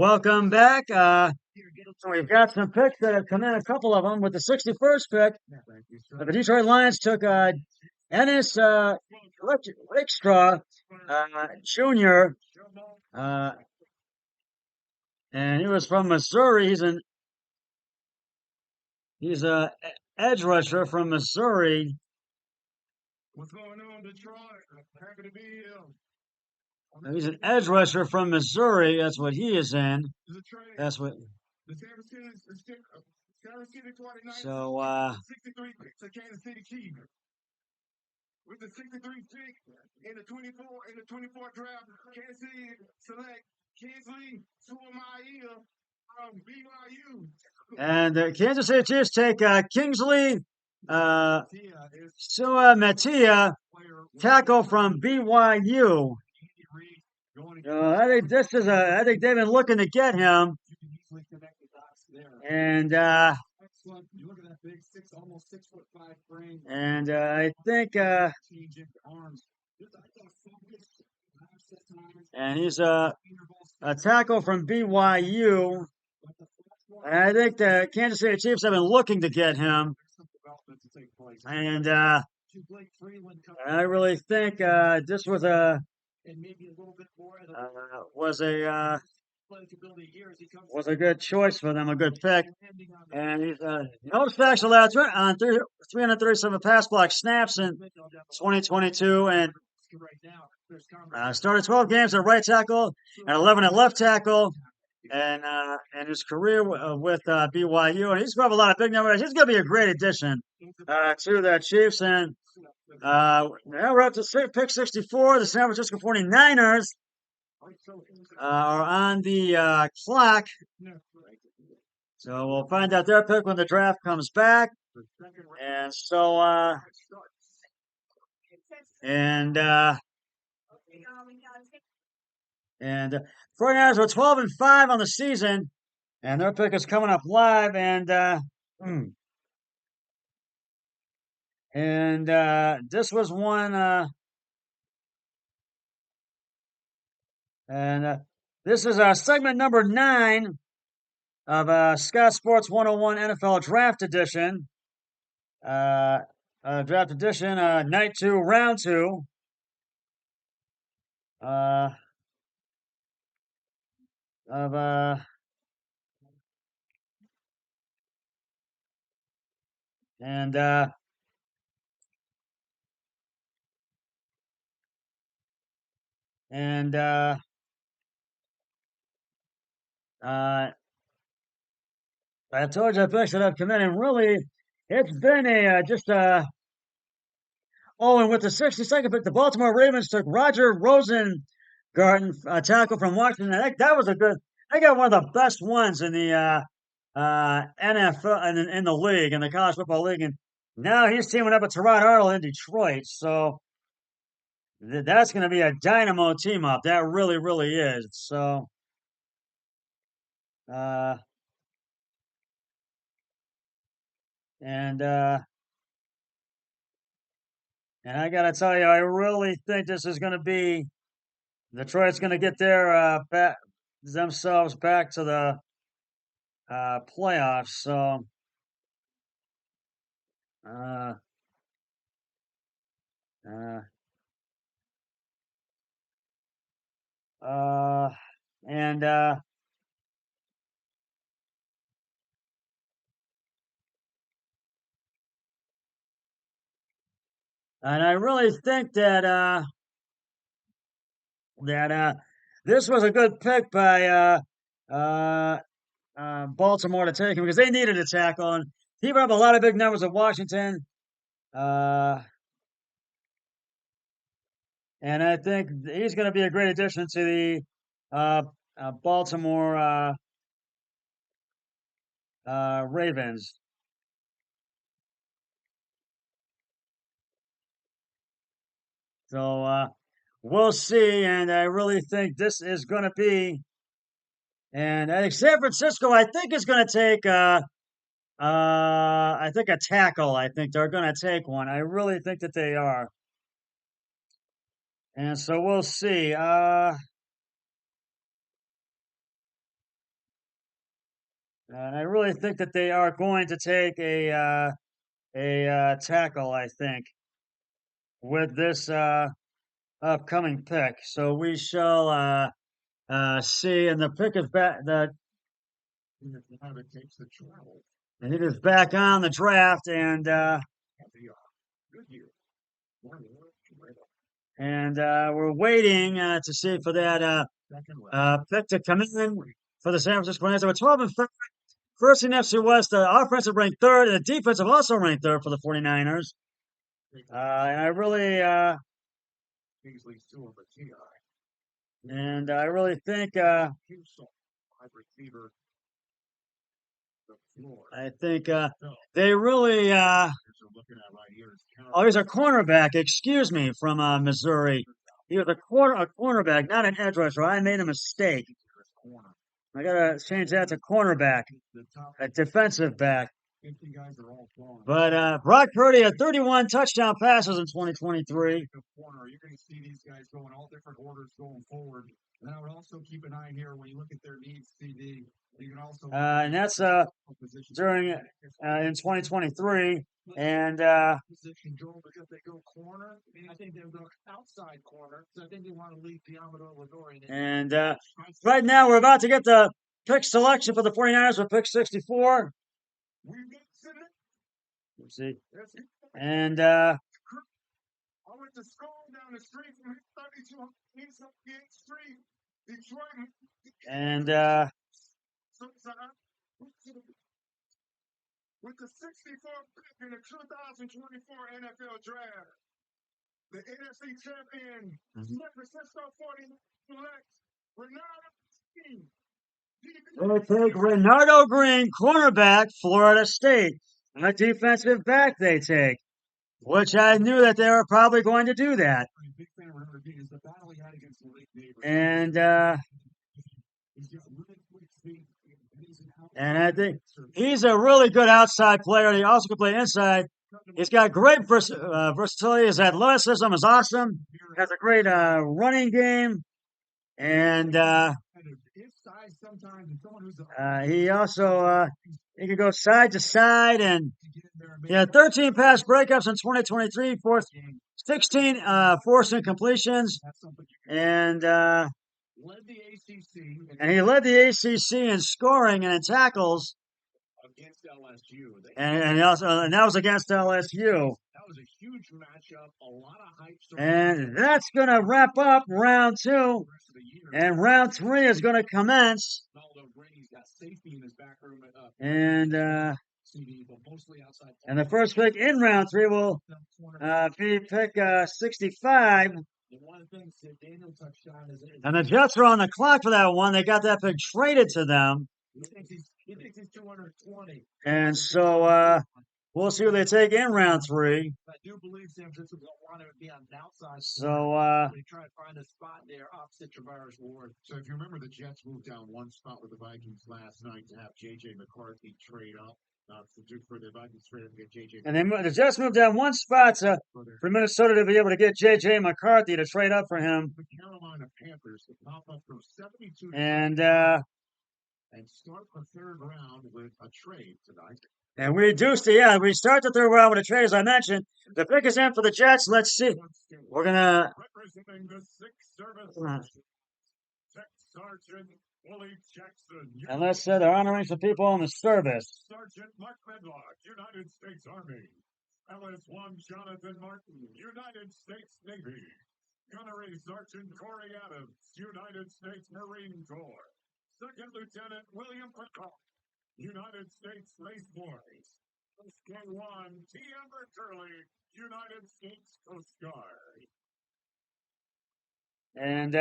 Welcome back. So we've got some picks that have come in, a couple of them. With the 61st pick, the Detroit Lions took Ennis Rakestraw Jr., uh, and he was from Missouri. He's a edge rusher from Missouri. What's going on, Detroit? Happy to be here. He's an edge rusher from Missouri. That's what he is in. That's what. The Kansas City 49 So 63 to Kansas City Chiefs. With the 63 pick in the 24 draft, Kansas City select Kingsley Suamaiya from BYU. And the Kansas City Chiefs take Kingsley Suamaiya, tackle from BYU. I think I think they've been looking to get him, and I think and he's a tackle from BYU. And I think the Kansas City Chiefs have been looking to get him, and I really think this was a was a good choice for them, a good pick. And he's no sacks allowed on 337 pass block snaps in 2022, and started 12 games at right tackle and 11 at left tackle. And his career with BYU, and he's going to have a lot of big numbers. He's going to be a great addition to the Chiefs. And now we're up to pick 64. The San Francisco 49ers are on the clock. So we'll find out their pick when the draft comes back. And so, and 49ers were 12-5 on the season, and their pick is coming up live. And this was one, this is segment number 9 of Scott Sports 101 NFL Draft Edition. Draft Edition, Night 2, Round 2. Of and and I told you I picks that have come in, and really, it's been a Oh, and with the 62nd pick, the Baltimore Ravens took Roger Rosengarten, a tackle from Washington. That was a good. They got one of the best ones in the NFL in the league, in the college football league, and now he's teaming up with Terod Arnold in Detroit. So that's going to be a dynamo team up. That really, really is. So. Uh, and I got to tell you, I really think this is going to be Detroit's going to get their themselves back to the playoffs. So, uh, uh, uh, and I really think that this was a good pick by Baltimore to take him because they needed a tackle, and he put up a lot of big numbers at Washington. Uh, and I think he's going to be a great addition to the Baltimore Ravens. So we'll see, and I really think this is going to be. And I think San Francisco, I think, is going to take. I think a tackle. I think they're going to take one. I really think that they are. And so we'll see. And I really think that they are going to take a tackle, I think, with this upcoming pick. So we shall see. And the pick is back. And it is back on the draft, and we're waiting to see for that pick to come in for the San Francisco Rams. They were 12 and 3. First in NFC West, the offensive ranked third, and the defensive also ranked third for the 49ers. And I really, think, they really. Oh, he's a cornerback. Excuse me, from Missouri. He was a cornerback, not an edge rusher. I made a mistake. I gotta change that to cornerback, a defensive back. But Brock Purdy had 31 touchdown passes in 2023. You're going to see these guys go in all different orders going forward. And I would also keep an eye here when you look at their needs, CD. You can also and that's during in 2023. And position Joel because they go corner. I think they'll go outside corner. So I think they want to leave Diamador Ladori. And right now we're about to get the pick selection for the 49ers with pick 64. Let's see. And I went to school down the street from 32nd Street, Detroit. And with the 64th pick in the 2024 NFL Draft, the NFC champion, San Francisco 49ers select Renardo Green. They take Renardo Green, cornerback, Florida State. A defensive back they take, which I knew that they were probably going to do that. And I think he's a really good outside player. He also can play inside. He's got great versatility. His athleticism is awesome. Has a great running game. And he also he can go side to side, and he had 13 pass breakups in 2023, 16 forcing completions, and he led the ACC in scoring and in tackles. Against LSU. And that was against LSU. That was a huge matchup, a lot of hype. And that's going to wrap up round 2. And round 3 is going to commence. And the first pick in round 3 will be pick 65. And the Jets are on the clock for that one. They got that pick traded to them. He thinks he's 220. And so we'll see who they take in round 3. I do believe San Francisco will want to be on the outside. So they try to find a spot there opposite Travaris Ward. So if you remember, the Jets moved down one spot with the Vikings last night to have J.J. McCarthy trade up. For the Vikings trade up to get J.J. And the Jets moved down one spot for Minnesota to be able to get J.J. McCarthy to trade up for him. The Carolina Panthers to pop up from 72 and start the third round with a trade tonight. And we start the third round with a trade, as I mentioned. The pick is in for the Jets. Let's see. We're gonna representing the Sixth Service, Tech Sergeant Willie Jackson. And let's say they're honoring some people in the service. Sergeant Mark Medlock, United States Army. LS1 Jonathan Martin, United States Navy. Gunnery Sergeant Corey Adams, United States Marine Corps. Second Lieutenant William Peacock, United States Space Force. Coast Guard 1, T. Amber Curley, United States Coast Guard. And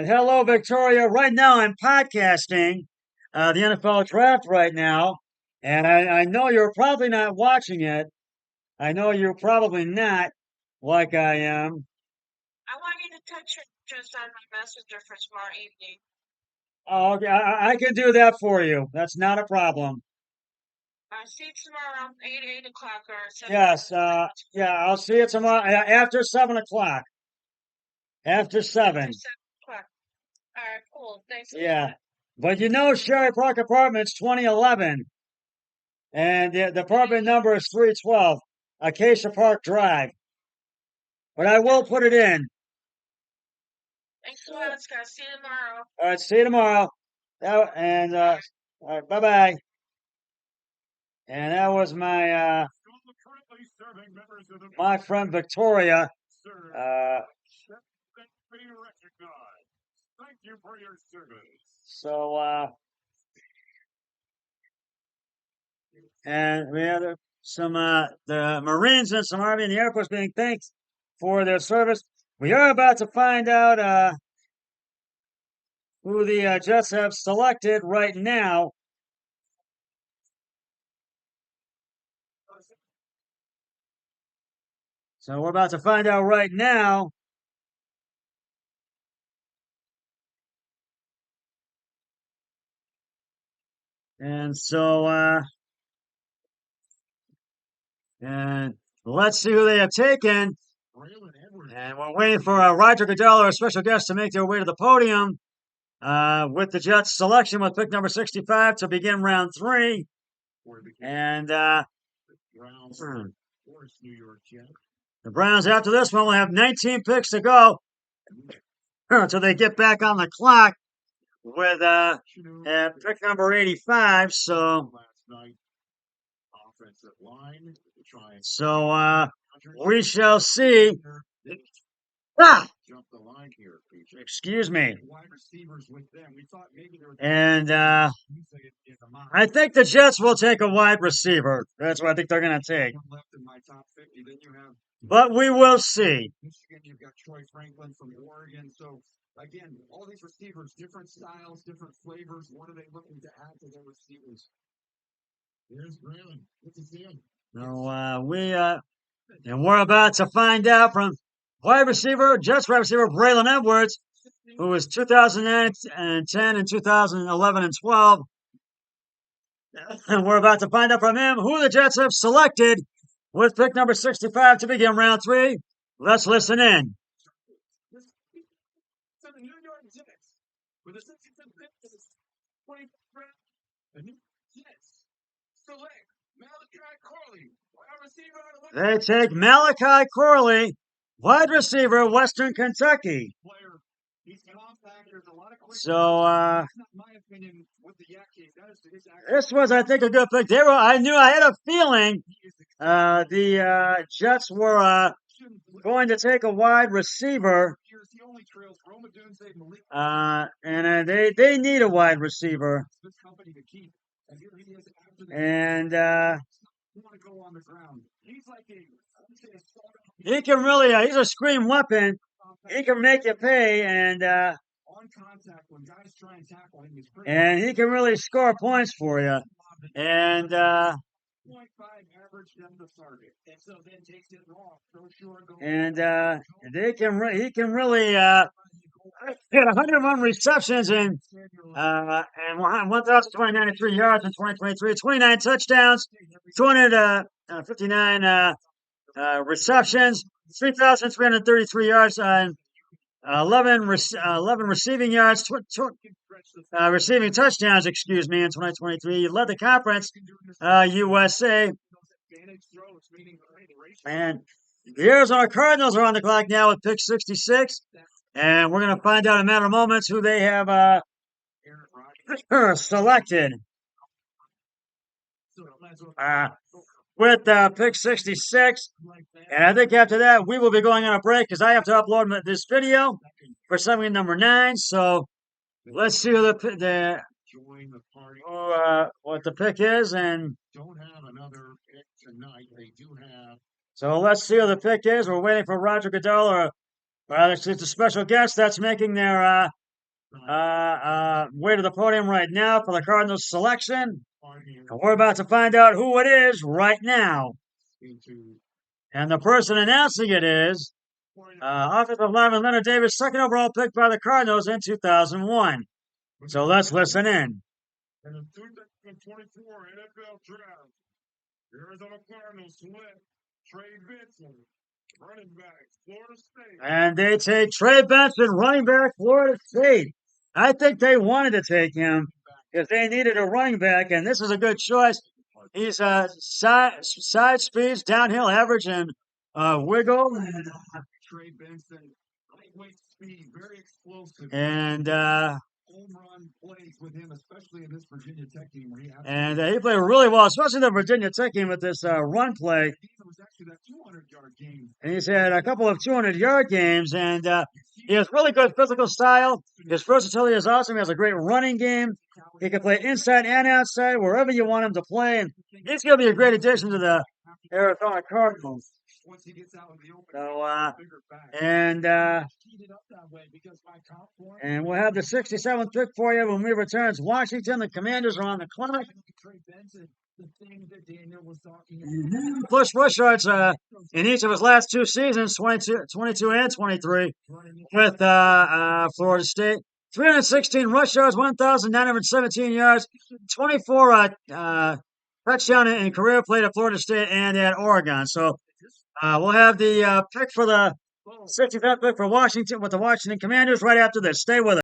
hello, Victoria. Right now, I'm podcasting the NFL draft right now, and I know you're probably not watching it. I know you're probably not, like I am. I want you to touch it just on my messenger for tomorrow evening. Oh, okay. I can do that for you. That's not a problem. See you tomorrow around 8 o'clock or 7 Yes. I'll see you tomorrow after 7 o'clock. After 7. After 7 o'clock. All right, cool. Thanks. Yeah. But you know Sherry Park Apartments 2011. And the apartment number is 312, Acacia Park Drive. But I will put it in. Thanks a lot, Scott. See you tomorrow. All right, see you tomorrow. All right, bye bye. And that was my Currently serving members of the my friend Victoria. Sir, Uh, be recognized. Thank you for your service. so and we have some the Marines and some Army and the Air Force being thanked for their service. We are about to find out who the Jets have selected right now. So we're about to find out right now. And so and let's see who they have taken. And we're waiting for Roger Goodell, our special guest, to make their way to the podium with the Jets selection with pick number 65 to begin round 3. And the Browns, after this one, will have 19 picks to go until they get back on the clock with pick number 85. So we shall see. Excuse me. And I think the Jets will take a wide receiver. That's what I think they're going to take. But we will see. Michigan, you've got Troy Franklin from Oregon. So again, all these receivers, different styles, different flavors. What are they looking to add to their receivers? Here's Braylon. Good to see him. So and we're about to find out from wide receiver, Jets wide receiver Braylon Edwards, who was 2009 and 10 and 2011 and 12. And we're about to find out from him who the Jets have selected with pick number 65 to begin round 3. Let's listen in. So the New York Jets, with a 65th pick in the 25th round, the New York Jets select Malachi Corley, wide receiver out of They take Malachi Corley, wide receiver, Western Kentucky. player. He's compact. There's a lot of quick. So That's not my opinion with the Yak case. That is his actual. this was, I think, a good pick. I had a feeling the Jets were going to take a wide receiver, He only trails Rome Odunze, Malik. and they need a wide receiver. This company to keep. And here he is after the. And You want to go on the ground. He's like a. I would say a starter. he can really, he's a scream weapon. He can make you pay, and On contact when guys try and tackle him, he's pretty. and he can really score points for you. And 0.5 average depth of target, and so then takes it long. So sure, go. and he can really get 101 receptions and 1,093 yards in 2023, 29 touchdowns, 259 receptions, 3,333 yards on 11 receiving yards, receiving touchdowns, excuse me, in 2023. He led the conference, USA. And the Arizona Cardinals are on the clock now with pick 66. And we're going to find out in a matter of moments who they have selected. With pick 66. And I think after that, we will be going on a break because I have to upload this video for segment number 9. So let's see who what the pick is. And Don't have another pick tonight. They do have. so let's see who the pick is. We're waiting for Roger Goodell, or it's a special guest that's making their way to the podium right now for the Cardinals selection. And we're about to find out who it is right now. And the person announcing it is offensive lineman Leonard Davis, second overall pick by the Cardinals in 2001. So let's listen in. In the 2024 NFL Draft, Arizona Cardinals select Trey Benson, running back, Florida State. And they take Trey Benson, running back, Florida State. I think they wanted to take him if they needed a running back, and this is a good choice. He's side speeds, downhill average, and wiggle, Trey Benson, lightweight speed, very explosive. and Home run plays with him, especially in this Virginia Tech team where he he played really well, especially the Virginia Tech game with this run play. was actually that 200-yard game. And he's had a couple of 200-yard games, and he has really good physical style. His versatility is awesome. He has a great running game. He can play inside and outside, wherever you want him to play. And he's going to be a great addition to the Arizona Cardinals. Once he gets out in the open, So, bigger back. And we'll have the 67th pick for you when we return. It's Washington. The Commanders are on the clock. Trey Benson, the thing that Daniel was talking about. Plus rush yards in each of his last two seasons, 22 and 23, with Florida State. 316 rush yards, 1,917 yards, 24 touchdown in career played at Florida State and at Oregon. So we'll have the pick for the 65th pick for Washington with the Washington Commanders right after this. Stay with us.